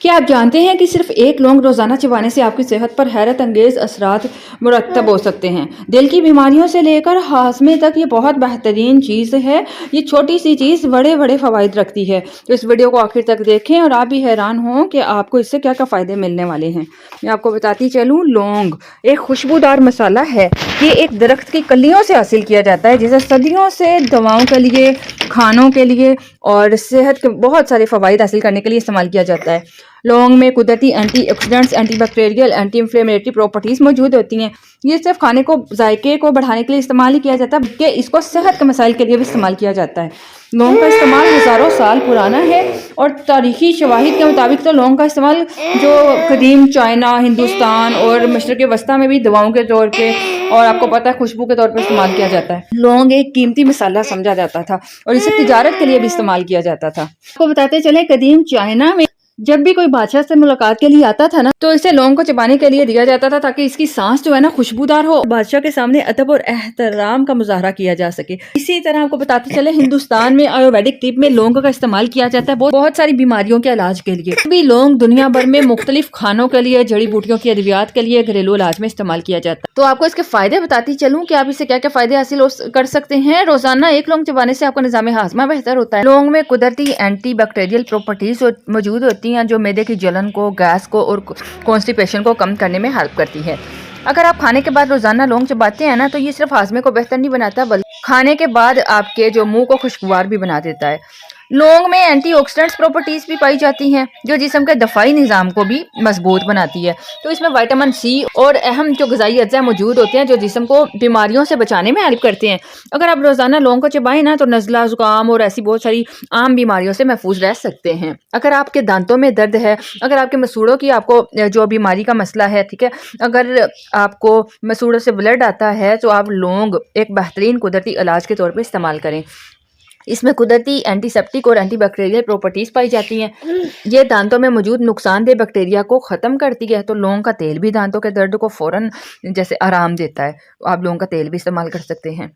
کیا آپ جانتے ہیں کہ صرف ایک لونگ روزانہ چبانے سے آپ کی صحت پر حیرت انگیز اثرات مرتب ہو سکتے ہیں؟ دل کی بیماریوں سے لے کر ہاضمے تک یہ بہت بہترین چیز ہے۔ یہ چھوٹی سی چیز بڑے بڑے فوائد رکھتی ہے۔ تو اس ویڈیو کو آخر تک دیکھیں اور آپ بھی حیران ہوں کہ آپ کو اس سے کیا کیا فائدے ملنے والے ہیں۔ میں آپ کو بتاتی چلوں، لونگ ایک خوشبودار مسالہ ہے۔ یہ ایک درخت کی کلیوں سے حاصل کیا جاتا ہے، جسے صدیوں سے دواؤں کے لیے، کھانوں کے لیے اور صحت کے بہت سارے فوائد حاصل کرنے کے لیے استعمال کیا جاتا ہے۔ لونگ میں قدرتی anti oxidants, anti bacterial, anti inflammatory properties موجود ہوتی ہیں۔ یہ صرف کھانے کو ذائقے کو بڑھانے کے لیے استعمال نہیں کیا جاتا، بلکہ اس کو صحت کے مسائل کے لیے بھی استعمال کیا جاتا ہے۔ لونگ کا استعمال ہزاروں سال پرانا ہے اور تاریخی شواہد کے مطابق تو لونگ کا استعمال جو قدیم چائنا، ہندوستان اور مشرق وسطیٰ میں بھی دواؤں کے طور پہ اور آپ کو پتہ ہے خوشبو کے طور پہ استعمال کیا جاتا ہے۔ لونگ ایک قیمتی مسالہ سمجھا جاتا تھا اور اسے تجارت کے لیے بھی استعمال کیا جاتا تھا۔ آپ کو بتاتے چلیں، قدیم چائنا میں جب بھی کوئی بادشاہ سے ملاقات کے لیے آتا تھا نا، تو اسے لونگ کو چبانے کے لیے دیا جاتا تھا تاکہ اس کی سانس جو ہے نا خوشبودار ہو، بادشاہ کے سامنے ادب اور احترام کا مظاہرہ کیا جا سکے۔ اسی طرح آپ کو بتاتے چلے، ہندوستان میں آیورویدک طب میں لونگ کا استعمال کیا جاتا ہے بہت ساری بیماریوں کے علاج کے لیے۔ بھی لونگ دنیا بھر میں مختلف کھانوں کے لیے، جڑی بوٹیوں کی ادویات کے لیے، گھریلو علاج میں استعمال کیا جاتا ہے۔ تو آپ کو اس کے فائدے بتاتی چلوں کہ آپ اس سے کیا کیا فائدے حاصل کر سکتے ہیں۔ روزانہ ایک لونگ چبانے سے آپ کا نظام ہاضمہ بہتر ہوتا ہے۔ لونگ میں قدرتی اینٹی بیکٹیریل پراپرٹیز موجود ہوتی ہیں جو معدے کی جلن کو، گیس کو اور کانسٹیپیشن کو کم کرنے میں ہیلپ کرتی ہے۔ اگر آپ کھانے کے بعد روزانہ لونگ چباتے ہیں نا، تو یہ صرف ہاضمے کو بہتر نہیں بناتا بلکہ کھانے کے بعد آپ کے جو منہ کو خوشگوار بھی بنا دیتا ہے۔ لونگ میں اینٹی آکسیڈنٹس پراپرٹیز بھی پائی جاتی ہیں جو جسم کے دفاعی نظام کو بھی مضبوط بناتی ہے۔ تو اس میں وٹامن سی اور اہم جو غذائی اجزاء موجود ہوتے ہیں جو جسم کو بیماریوں سے بچانے میں ہیلپ کرتے ہیں۔ اگر آپ روزانہ لونگ کو چبائیں نا، تو نزلہ، زکام اور ایسی بہت ساری عام بیماریوں سے محفوظ رہ سکتے ہیں۔ اگر آپ کے دانتوں میں درد ہے، اگر آپ کے مسوڑوں کی آپ کو جو بیماری کا مسئلہ ہے، ٹھیک ہے، اگر آپ کو مسوڑوں سے بلڈ آتا ہے، تو آپ لونگ ایک بہترین قدرتی علاج کے طور پہ استعمال کریں۔ اس میں قدرتی اینٹی سیپٹک اور اینٹی بیکٹیریل پراپرٹیز پائی جاتی ہیں۔ یہ دانتوں میں موجود نقصان دہ بیکٹیریا کو ختم کرتی ہے۔ تو لونگ کا تیل بھی دانتوں کے درد کو فوراً جیسے آرام دیتا ہے۔ آپ لونگ کا تیل بھی استعمال کر سکتے ہیں۔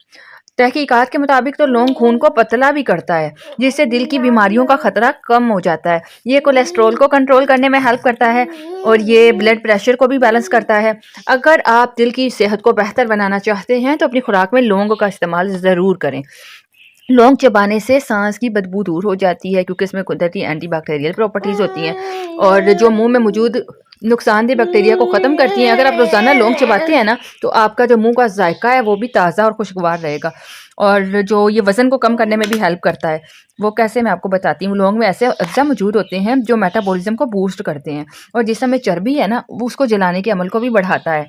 تحقیقات کے مطابق تو لونگ خون کو پتلا بھی کرتا ہے، جس سے دل کی بیماریوں کا خطرہ کم ہو جاتا ہے۔ یہ کولیسٹرول کو کنٹرول کرنے میں ہیلپ کرتا ہے اور یہ بلڈ پریشر کو بھی بیلنس کرتا ہے۔ اگر آپ دل کی صحت کو بہتر بنانا چاہتے ہیں تو اپنی خوراک میں لونگ کا استعمال ضرور کریں۔ لونگ چبانے سے سانس کی بدبو دور ہو جاتی ہے کیونکہ اس میں قدرتی اینٹی بیکٹیریل پراپرٹیز ہوتی ہیں اور جو منہ میں موجود نقصان دہ بیکٹیریا کو ختم کرتی ہیں۔ اگر آپ روزانہ لونگ چباتے ہیں نا، تو آپ کا جو منہ کا ذائقہ ہے وہ بھی تازہ اور خوشگوار رہے گا اور جو یہ وزن کو کم کرنے میں بھی ہیلپ کرتا ہے۔ وہ کیسے، میں آپ کو بتاتی ہوں۔ لونگ میں ایسے اجزاء موجود ہوتے ہیں جو میٹابولزم کو بوسٹ کرتے ہیں اور جسم میں چربی ہے نا، وہ اس کو جلانے کے عمل کو بھی بڑھاتا ہے۔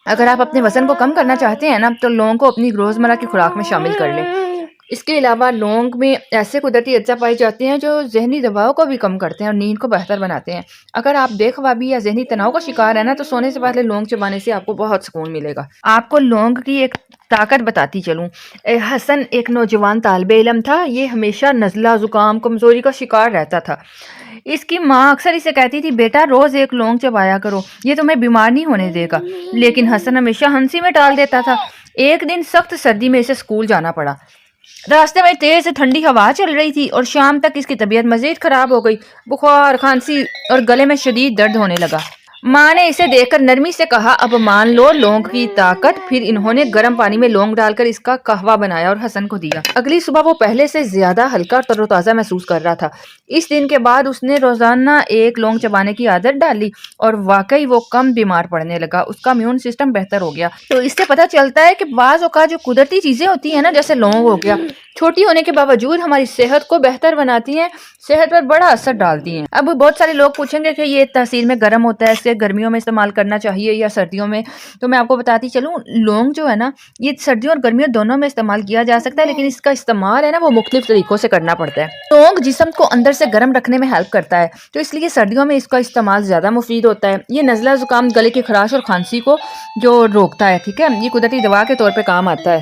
اگر آپ اپنے وزن کو کم کرنا چاہتے ہیں نا، تو لونگ کو اپنی روزمرہ کی خوراک میں شامل کر لیں۔ اس کے علاوہ لونگ میں ایسے قدرتی اجزاء پائے جاتے ہیں جو ذہنی دباؤ کو بھی کم کرتے ہیں اور نیند کو بہتر بناتے ہیں۔ اگر آپ بے خوابی یا ذہنی تناؤ کا شکار ہے نا، تو سونے سے پہلے لونگ چبانے سے آپ کو بہت سکون ملے گا۔ آپ کو لونگ کی ایک طاقت بتاتی چلوں۔ حسن ایک نوجوان طالب علم تھا۔ یہ ہمیشہ نزلہ، زکام، کمزوری کا شکار رہتا تھا۔ اس کی ماں اکثر اسے کہتی تھی، بیٹا روز ایک لونگ چبایا کرو، یہ تمہیں بیمار نہیں ہونے دے گا۔ لیکن حسن ہمیشہ ہنسی میں ٹال دیتا تھا۔ ایک دن سخت سردی میں اسے اسکول جانا پڑا۔ راستے میں تیز ٹھنڈی ہوا چل رہی تھی اور شام تک اس کی طبیعت مزید خراب ہو گئی۔ بخار، کھانسی اور گلے میں شدید درد ہونے لگا۔ ماں نے اسے دیکھ کر نرمی سے کہا، اب مان لو لونگ کی طاقت۔ پھر انہوں نے گرم پانی میں لونگ ڈال کر اس کا قہوہ بنایا اور حسن کو دیا۔ اگلی صبح وہ پہلے سے زیادہ ہلکا اور تر و تازہ محسوس کر رہا تھا۔ اس دن کے بعد اس نے روزانہ ایک لونگ چبانے کی عادت ڈالی اور واقعی وہ کم بیمار پڑنے لگا۔ اس کا امیون سسٹم بہتر ہو گیا۔ تو اس سے پتہ چلتا ہے کہ بعض اوقات جو قدرتی چیزیں ہوتی ہیں نا، جیسے لونگ ہو گیا، چھوٹی ہونے کے باوجود ہماری صحت کو بہتر بناتی ہیں، صحت پر بڑا اثر ڈالتی ہیں۔ اب بہت سارے لوگ پوچھیں گے کہ یہ تاثیر میں گرم ہوتا ہے، اس سے گرمیوں میں استعمال کرنا چاہیے یا سردیوں میں؟ تو میں آپ کو بتاتی چلوں، لونگ جو ہے نا، یہ سردیوں اور گرمیوں دونوں میں استعمال کیا جا سکتا ہے، لیکن اس کا استعمال ہے نا وہ مختلف طریقوں سے کرنا پڑتا ہے۔ لونگ جسم کو اندر سے گرم رکھنے میں ہیلپ کرتا ہے، تو اس لیے سردیوں میں اس کا استعمال زیادہ مفید ہوتا ہے۔ یہ نزلہ، زکام، گلے کی خراش اور کھانسی کو جو روکتا ہے، ٹھیک ہے، یہ قدرتی دوا کے طور پہ کام آتا ہے۔